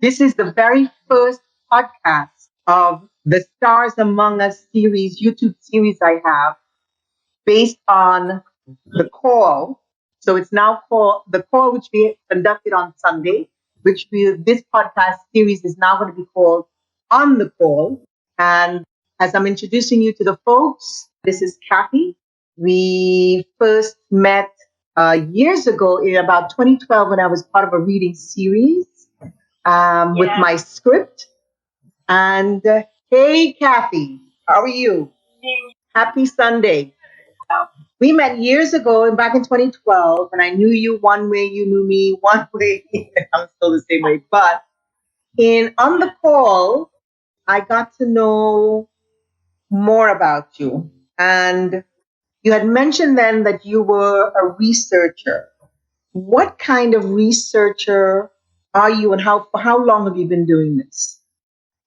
This is the very first podcast of the Stars Among Us series, YouTube series I have based on the call. So it's now called the call, which we conducted on Sunday, this podcast series is now going to be called On the Call. And as I'm introducing you to the folks, this is Cathy. We first met years ago in about 2012 when I was part of a reading series with my script. And hey, Cathy, how are you? Happy Sunday. We met years ago, back in 2012, and I knew you one way, you knew me one way. I'm still the same way. But on the call, I got to know more about you. And you had mentioned then that you were a researcher. What kind of researcher are you, and how long have you been doing this?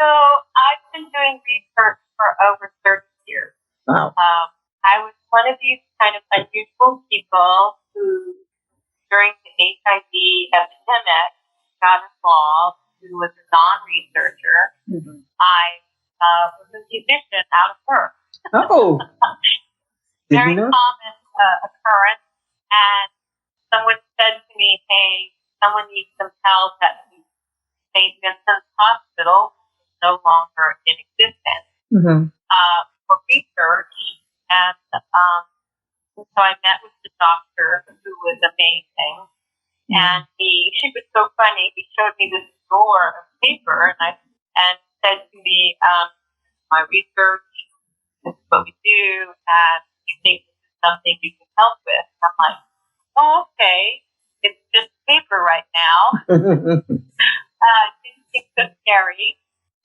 So I've been doing research for over 30 years. Wow. I was one of these kind of unusual people who, during the HIV epidemic, got involved, who was a non-researcher. Mm-hmm. I was a musician out of work. Oh. Very common occurrence. And someone said to me, hey, someone needs some help at St. Vincent's Hospital, no longer in existence, for research. And so I met with the doctor, who was amazing. And she was so funny. He showed me this drawer of paper and said to me, my research, this is what we do, and you think this is something you can help with. And I'm like, oh, okay. It's just paper right now. Didn't think so scary.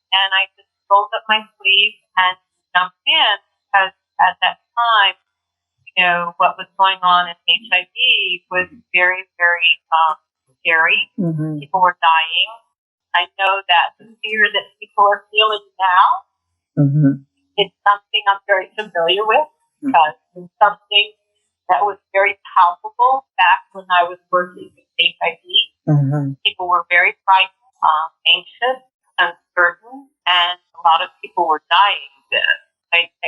And I just rolled up my sleeves and jumped in, because at that time, what was going on in HIV was very, very scary. Mm-hmm. People were dying. I know that the fear that people are feeling now is something I'm very familiar with, because it's something that was very palpable back when I was working with HIV. Mm-hmm. People were very frightened, anxious, uncertain, and a lot of people were dying then.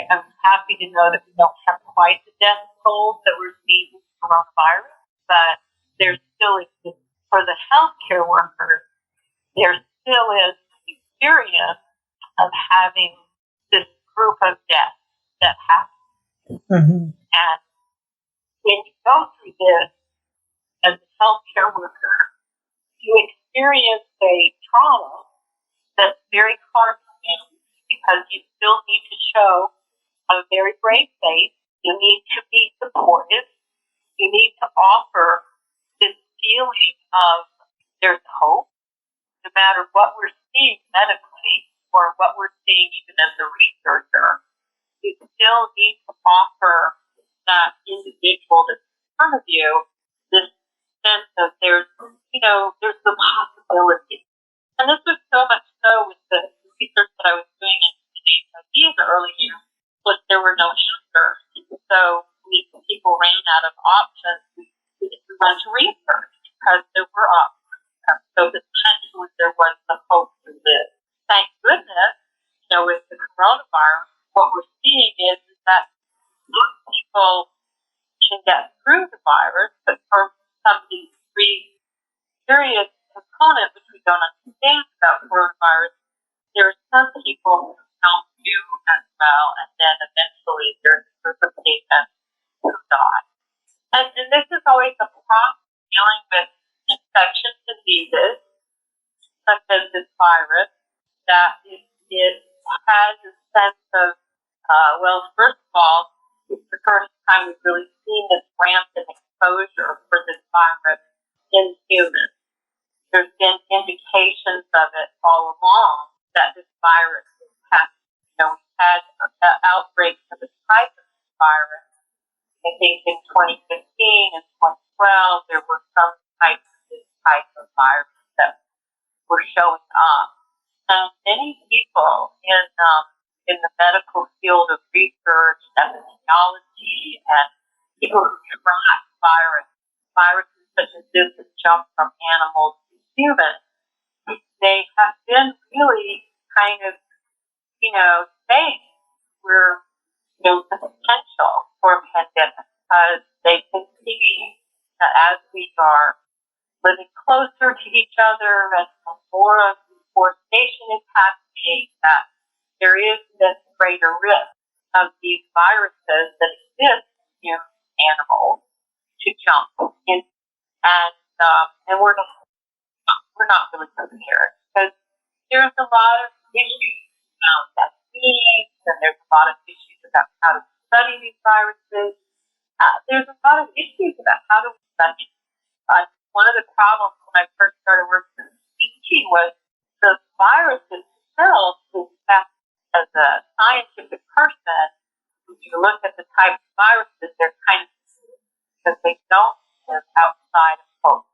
I'm happy to know that we don't have quite the death toll that we're seeing with coronavirus, but there still is, for the healthcare workers, there still is the experience of having this group of deaths that happen. Mm-hmm. And when you go through this as a healthcare worker, you experience a trauma that's very hard to manage, because you still need to show a very brave face. You need to be supportive. You need to offer this feeling of there's hope, no matter what we're seeing medically or what we're seeing even as a researcher. You still need to offer that individual that's in front of you this sense of there's the possibility. And this was so much so with the research that I was doing in HIV in the early years, was there were no answers. So people ran out of options. We went to research because there were options. So potentially there was the hope for this. Thank goodness, with the coronavirus, what we're seeing is that most people can get through the virus, but for some of these three serious components, which we don't understand about coronavirus, there are some people who don't do as well, and then eventually there's a group of patients who die. And this is always a problem dealing with infectious diseases, such as this virus, that it has a sense of, first of all, it's the first time we've really seen this rampant exposure for this virus in humans. There's been indications of it all along that this virus is happening. We've had outbreaks of this type of virus. I think in 2015 and 2012, there were some types of this type of virus that were showing up. And many people in the medical field of research, epidemiology, and people who track viruses such as this that jump from animals to humans, they have been really kind of, saying we're, the potential for a pandemic because they can see that as we are living closer to each other and more of deforestation is happening, that there is this greater risk of these viruses that exist in animals to jump in, and we're not really prepared because there's a lot of issues around vaccines and there's a lot of issues about how to study these viruses. There's a lot of issues about how to study. One of the problems when I first started working with CT was the viruses themselves. In fact, as a scientific person, if you look at the type of viruses, they're kind of because they don't live outside of host.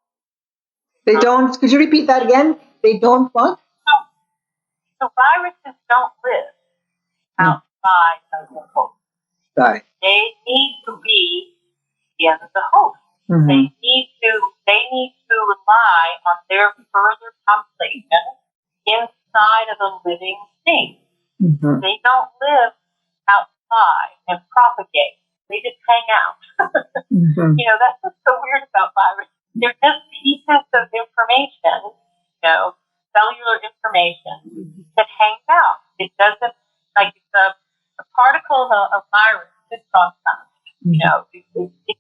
They don't. Could you repeat that again? They don't what? So viruses don't live outside of the host. Got it. They need to be in the host. Mm-hmm. They need to rely on their further population inside of a living thing. Mm-hmm. They don't live outside and propagate. They just hang out. Mm-hmm. That's what's so weird about viruses. They're just pieces of information, cellular information that hangs out. It doesn't, like a particle of virus sits on something. It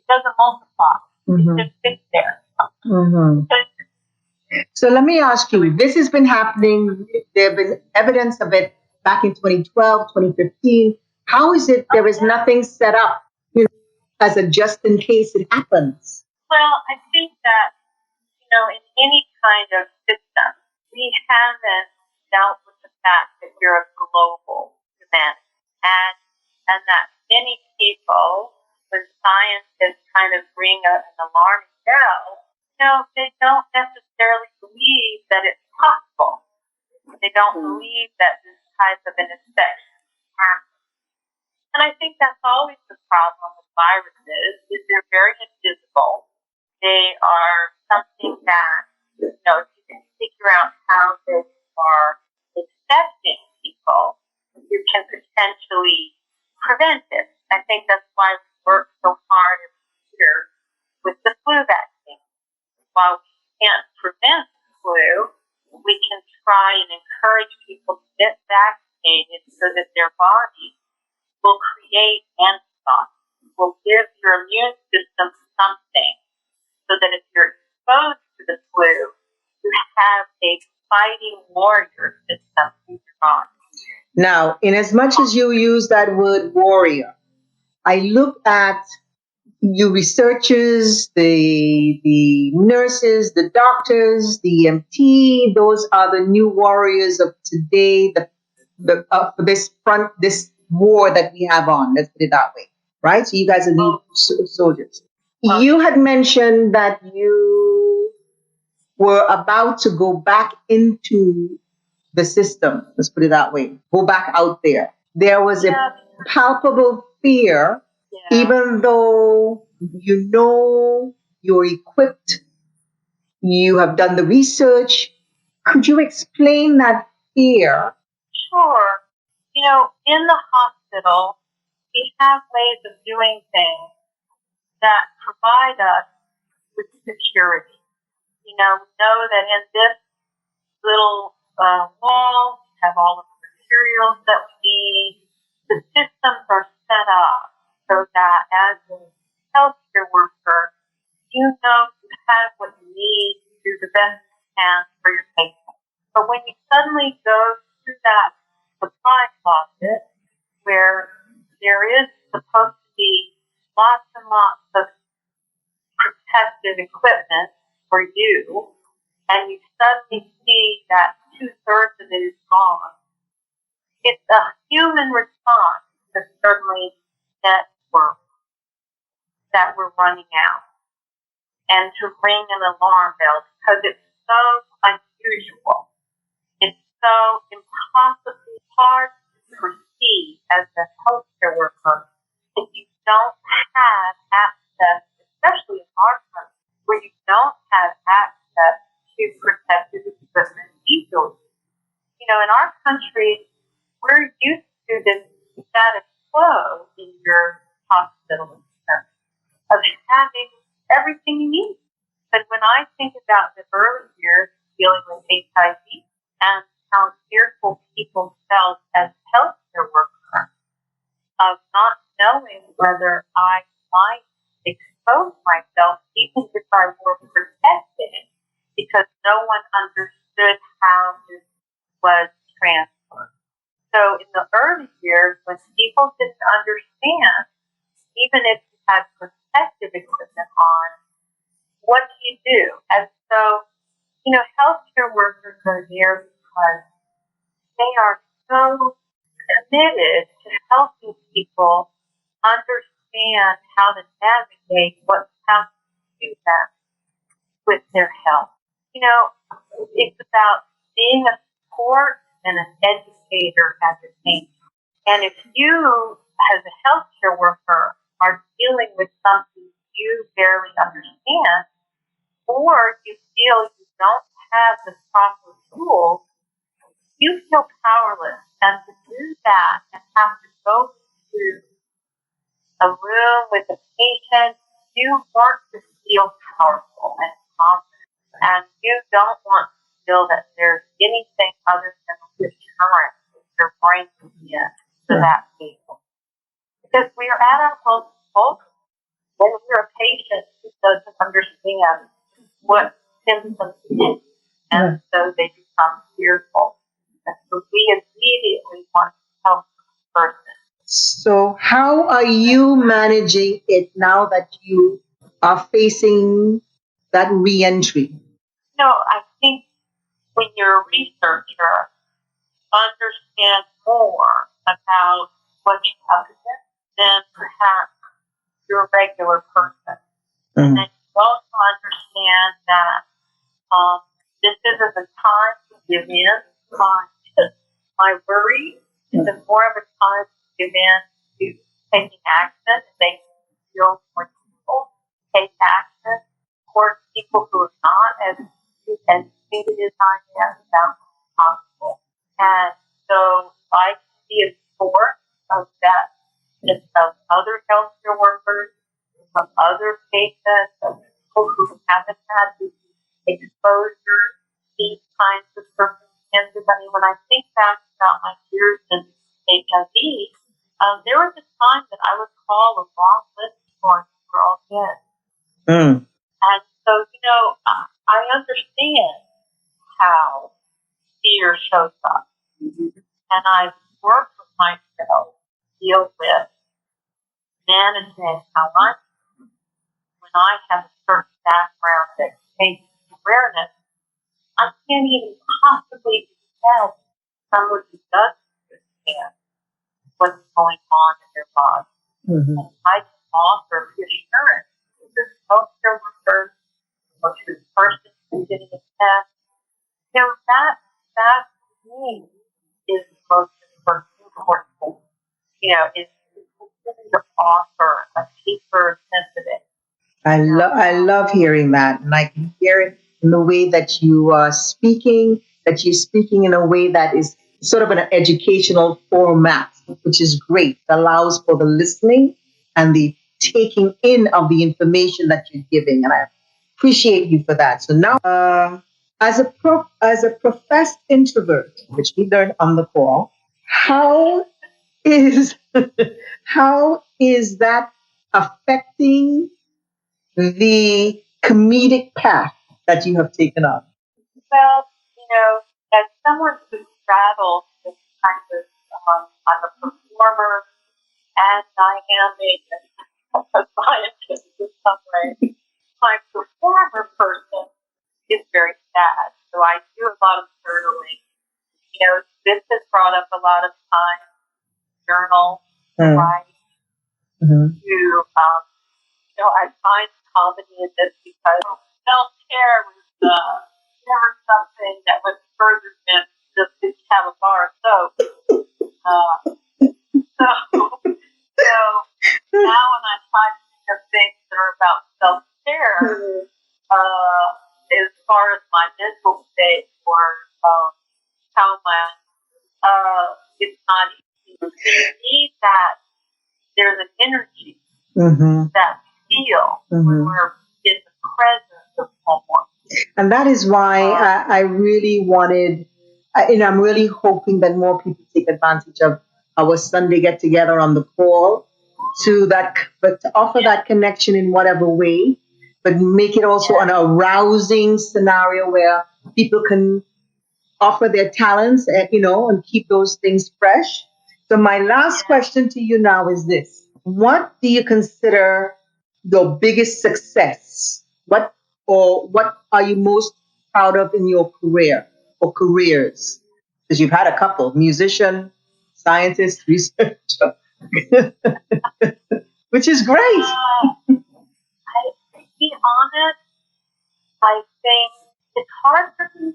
doesn't multiply. Mm-hmm. It just sits there. Mm-hmm. So let me ask you, this has been happening, there have been evidence of it back in 2012, 2015. How is it there is nothing set up as a just in case it happens? Well, I think that, in any kind of system, we haven't dealt with the fact that you're a global humanity and that many people, when scientists kind of bring an alarming bell, they don't necessarily believe that it's possible. They don't believe that this type of an infection happens. And I think that's always the problem with viruses, is they're very invisible. They are something that, if you can figure out how they are infecting people, you can potentially prevent it. I think that's why we work so hard here with the flu vaccine. While we can't prevent the flu, we can try and encourage people to get vaccinated so that their body will create antibodies, will give your immune system something so that if you're exposed to the flu, you have a fighting warrior system in your body. Now, in as much as you use that word warrior, I look at you researchers, the nurses, the doctors, the EMT, those are the new warriors of today, for this war that we have on, let's put it that way, right? So you guys are new soldiers. You had mentioned that you were about to go back into the system, let's put it that way, go back out there. There was a palpable fear, even though you're equipped, you have done the research. Could you explain that fear? Sure. In the hospital, we have ways of doing things that provide us with security. We know that in this little wall, we have all of the materials that we need. The systems are set up so that as a healthcare worker, you have what you need to do the best you can for your patient. But when you suddenly go through that supply closet where there is supposed to be lots and lots of protective equipment for you, and you suddenly see that 2/3 of it is gone, it's a human response to suddenly network that we're running out, and to ring an alarm bell because it's so unusual. It's so impossibly hard to perceive as a healthcare worker if you don't have access, especially in our country, where you don't have access to protective equipment. country, we're used to this status quo in your hospital of having everything you need. But when I think about the early years dealing with HIV and how fearful people felt as healthcare workers of not knowing whether I might expose myself, even if I were protected, because no one understood how this was transferred. So in the early years, when people didn't understand, even if you had protective equipment on, what do you do? And so, healthcare workers are there because they are so committed to helping people understand how to navigate what's happening to them with their health. It's about being a support and an educator at the same time. And if you, as a healthcare worker, are dealing with something you barely understand, or you feel you don't have the proper tools, you feel powerless. And to do that and have to go to a room with a patient, you want to feel powerful and confident. And you don't want to feel that there's anything other than deterrence that your brain can get to that people. Because we are at our most vulnerable when you're a patient who doesn't understand what symptoms mean, and so they become fearful. And so we immediately want to help the person. So, how are you managing it now that you are facing that re-entry? I think when you're a researcher, understand more about what you have to do than perhaps your regular person. And then you also understand that this isn't the time to give in my worry. It's more of a time to give in to taking action and making you feel more people. Take action towards people who are not as educated as I am about what's possible. And so I can be a source of that, of other healthcare workers, of other patients, of people who haven't had the exposure to these kinds of circumstances. I mean, when I think back about my years in HIV, there was a time that I would call a long list for all kids. And so, I understand how fear shows up. And I've worked with myself to deal with managing how much when I have a certain background that takes awareness, I can't even possibly tell someone who doesn't understand what's going on in their body. And I can offer reassurance to the healthcare workers or to the person who's getting a test. That to me is the most important thing. Is to offer a deeper sense of it. I love hearing that, and I can hear it in the way that you are speaking. That you're speaking in a way that is sort of an educational format, which is great. It allows for the listening and the taking in of the information that you're giving, and I appreciate you for that. So now, as a professed introvert, which we learned on the call, how is how is that affecting the comedic path that you have taken on? Well, as someone who straddles this kind of, I'm a performer and I am a scientist in some way. My performer person is very sad, so I do a lot of journaling. This has brought up a lot of time. Journal, write, to, I find comedy in this because self-care was never something that was further than just to have a bar of soap. So now when I try to think of things that are about self-care, as far as my mental state or how my there's an energy that we feel when we're in the presence of someone. And that is why I really wanted, I'm really hoping that more people take advantage of our Sunday get together on the call but to offer that connection in whatever way, but make it also an arousing scenario where people can offer their talents, and keep those things fresh. So my last question to you now is this. What do you consider your biggest success? What are you most proud of in your career or careers? Because you've had a couple, musician, scientist, researcher, which is great. To be honest, I think it's hard for me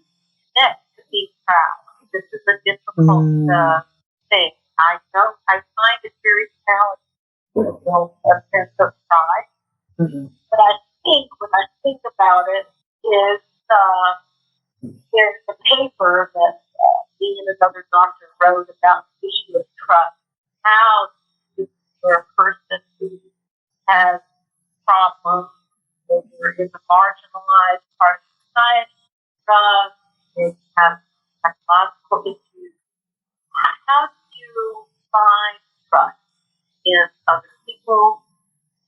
to be proud. This is a difficult thing. I find it very challenging to build a sense of pride. But I think, when I think about it, is there's a paper that me and another doctor wrote about the issue of trust. How for a person who has problems or is a marginalized part of society, drugs, they have psychological issues. How do you find trust in other people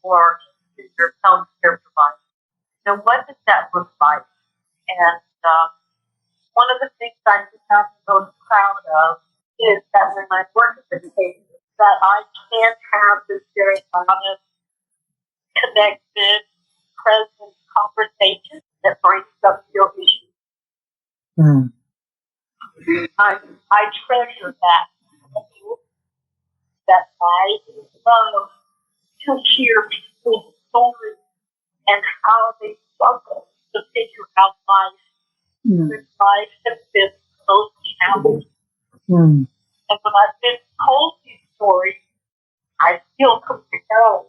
or in your healthcare provider? Now, what does that look like? And one of the things I'm most proud of is that when I work with the patients, that I can have this very honest, connected, present conversation that brings up your issues. I treasure that. That I love to hear people's stories and how they struggle to figure out life. Their life has been so challenging. And when I've been told these stories, I feel compelled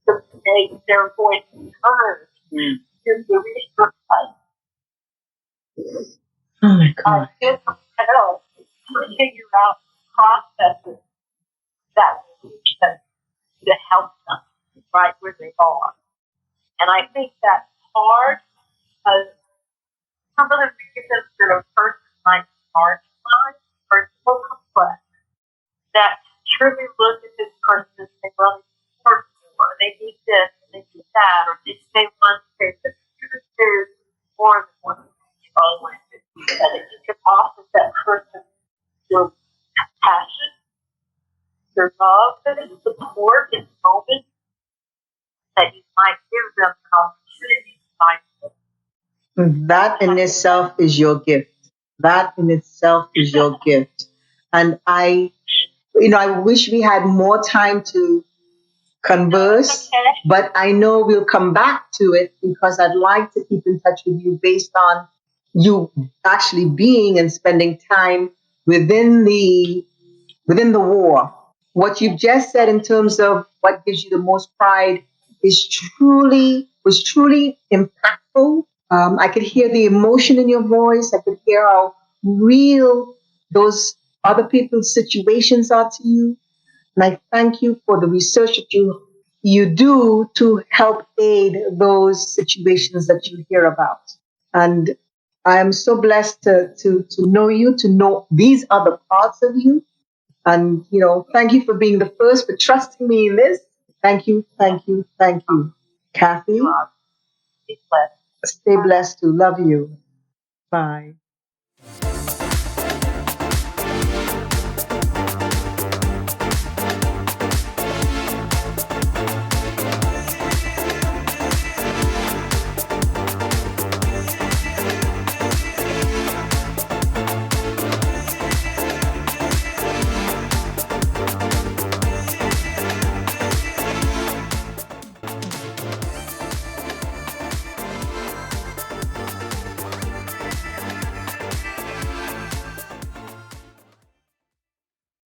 to make their voices heard in the research site. Oh my God. I feel compelled to figure out processes that will reach them to help them right where they are. And I think that's hard because some of the reasons that a person might marginalize are so complex that truly look at this person and say, well, they need this, they need that, or they want to say that there's more than one control. And if you can offer that person your compassion, your love, and support in moments that you might give them an opportunity to find them. That in itself is your gift. That in itself is your gift. And I wish we had more time to converse, but I know we'll come back to it because I'd like to keep in touch with you based on you actually being and spending time within the war. What you've just said in terms of what gives you the most pride was truly impactful. I could hear the emotion in your voice. I could hear how real those other people's situations are to you. And I thank you for the research that you do to help aid those situations that you hear about. And I am so blessed to know you, to know these other parts of you. And, thank you for being the first, for trusting me in this. Thank you, thank you, thank you. Cathy, Be blessed. stay blessed too. Love you. Bye.